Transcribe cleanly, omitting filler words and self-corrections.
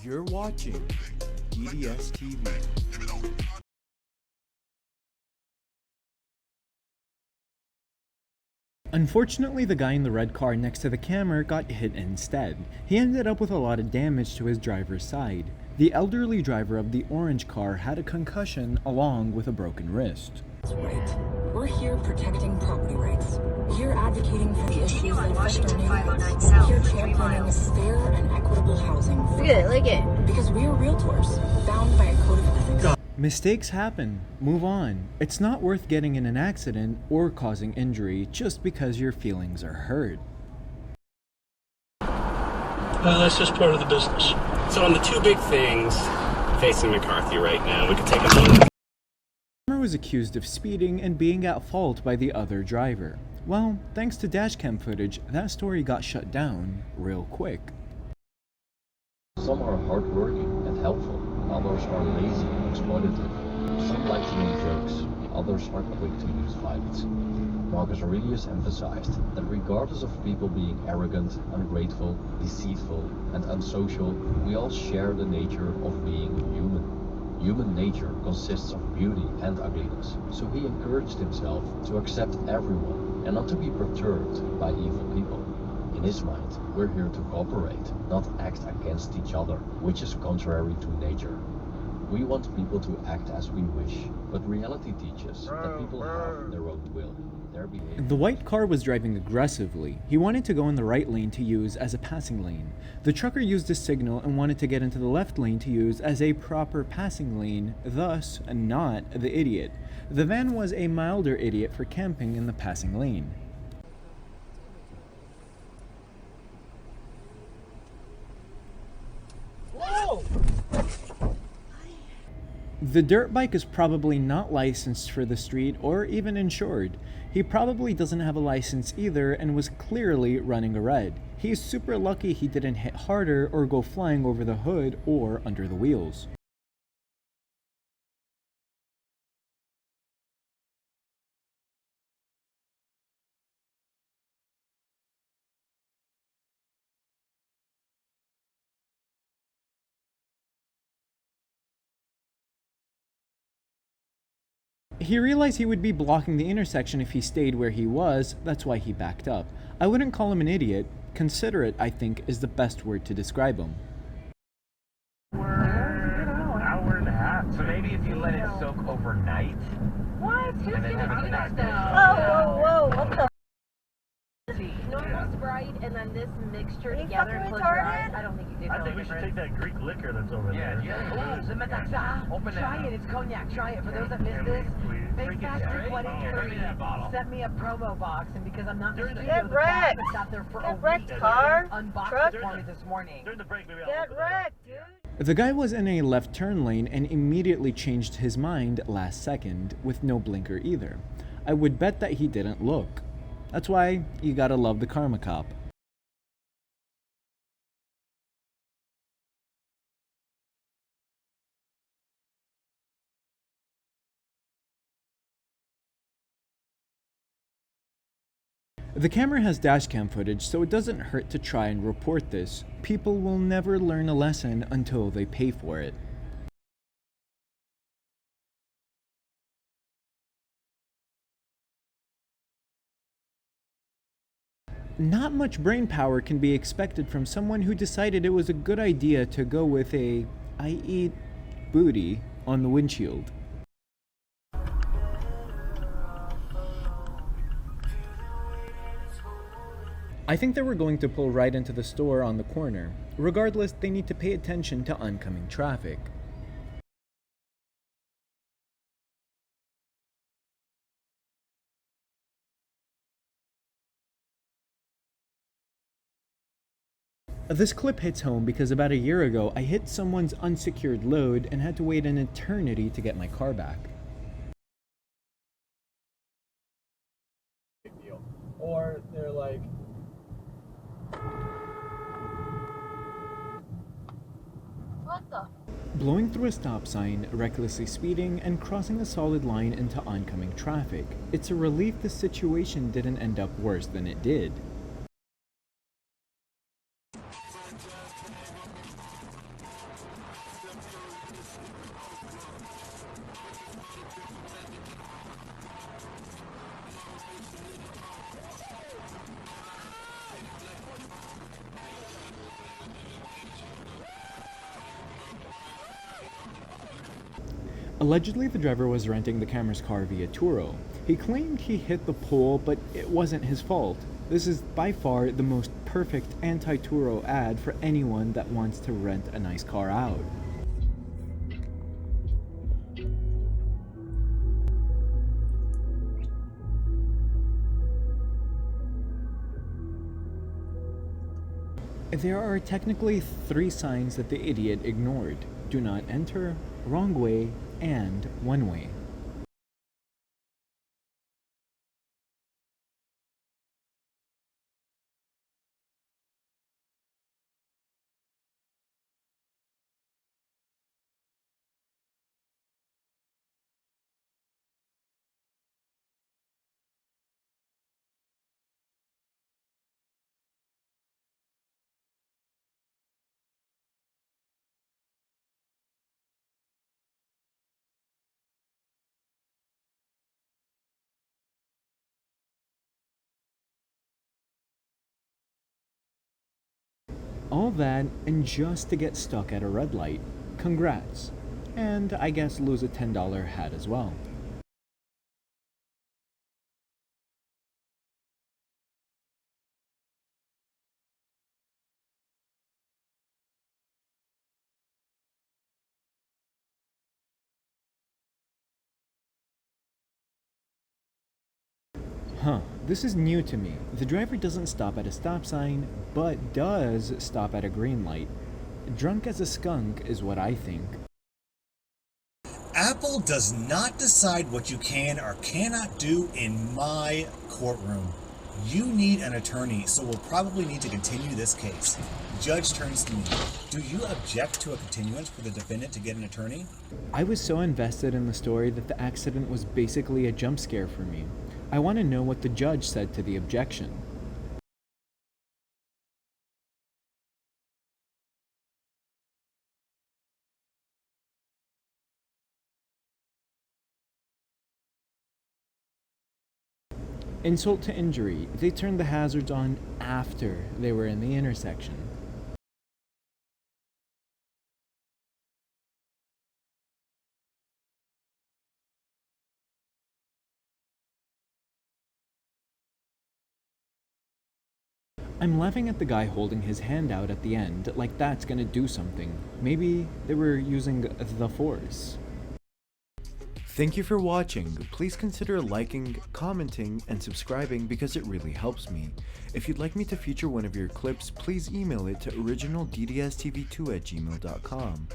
You're watching EDS TV. Unfortunately, the guy in the red car next to the camera got hit instead. He ended up with a lot of damage to his driver's side. The elderly driver of the orange car had a concussion along with a broken wrist. That's right. We're here protecting property rights. Here advocating for the issues that affect our neighborhoods. Here championing fair and equitable housing. Look it. Because we are realtors, bound by a code of ethics. Mistakes happen. Move on. It's not worth getting in an accident or causing injury just because your feelings are hurt. That's just part of the business. So on the two big things facing McCarthy right now, we could take a moment. Was accused of speeding and being at fault by the other driver. Well, thanks to dashcam footage, that story got shut down real quick. Some are hardworking and helpful, others are lazy and exploitative. Some like to make jokes, others are quick to use violence. Marcus Aurelius emphasized that regardless of people being arrogant, ungrateful, deceitful, and unsocial, we all share the nature of being human. Human nature consists of beauty and ugliness, so he encouraged himself to accept everyone and not to be perturbed by evil people. In his mind, we're here to cooperate, not act against each other, which is contrary to nature. We want people to act as we wish, but reality teaches that people have their own will. The white car was driving aggressively. He wanted to go in the right lane to use as a passing lane. The trucker used a signal and wanted to get into the left lane to use as a proper passing lane, thus not the idiot. The van was a milder idiot for camping in the passing lane. Whoa! The dirt bike is probably not licensed for the street or even insured. He probably doesn't have a license either and was clearly running a red. He's super lucky he didn't hit harder or go flying over the hood or under the wheels. He realized he would be blocking the intersection if he stayed where he was, that's why he backed up. I wouldn't call him an idiot. Considerate, I think, is the best word to describe him. We're, an hour and a half. So maybe if you let it soak overnight. What? Who's And then gonna have do it that next now? Whoa, what the? Normal Sprite and then this mixture Are you together fucking and close your eyes. retarded? I don't think you do. I think we should take that Greek liquor that's over there. Open Try it, it's cognac, try it. For those that missed this, Big Fast Wedding sent me a promo box, and because I'm not in the studio, Get the wrecked! box sat there for a Get wrecked, week. car! Unboxed Truck! it for me this morning. During the break, maybe I'll Get open it up. wrecked, dude! The guy was in a left turn lane and immediately changed his mind last second, with no blinker either. I would bet that he didn't look. That's why you gotta love the karma cop. The camera has dashcam footage, so it doesn't hurt to try and report this. People will never learn a lesson until they pay for it. Not much brain power can be expected from someone who decided it was a good idea to go with a "I eat booty" on the windshield. I think they were going to pull right into the store on the corner. Regardless, they need to pay attention to oncoming traffic. This clip hits home because about a year ago, I hit someone's unsecured load and had to wait an eternity to get my car back. Or they're like, What the? Blowing through a stop sign, recklessly speeding, and crossing a solid line into oncoming traffic. It's a relief the situation didn't end up worse than it did. Allegedly, the driver was renting the camera's car via Turo. He claimed he hit the pole, but it wasn't his fault. This is by far the most perfect anti-Turo ad for anyone that wants to rent a nice car out. There are technically 3 signs that the idiot ignored: do not enter, wrong way, and one way. All that, and just to get stuck at a red light. Congrats. And I guess lose a $10 hat as well. Huh, this is new to me. The driver doesn't stop at a stop sign, but does stop at a green light. Drunk as a skunk is what I think. Apple does not decide what you can or cannot do in my courtroom. You need an attorney, so we'll probably need to continue this case. Judge turns to me. Do you object to a continuance for the defendant to get an attorney? I was so invested in the story that the accident was basically a jump scare for me. I want to know what the judge said to the objection. Insult to injury, they turned the hazards on after they were in the intersection. I'm laughing at the guy holding his hand out at the end, like that's gonna do something. Maybe they were using the force. Thank you for watching. Please consider liking, commenting, and subscribing because it really helps me. If you'd like me to feature one of your clips, please email it to originalddsTV2@gmail.com.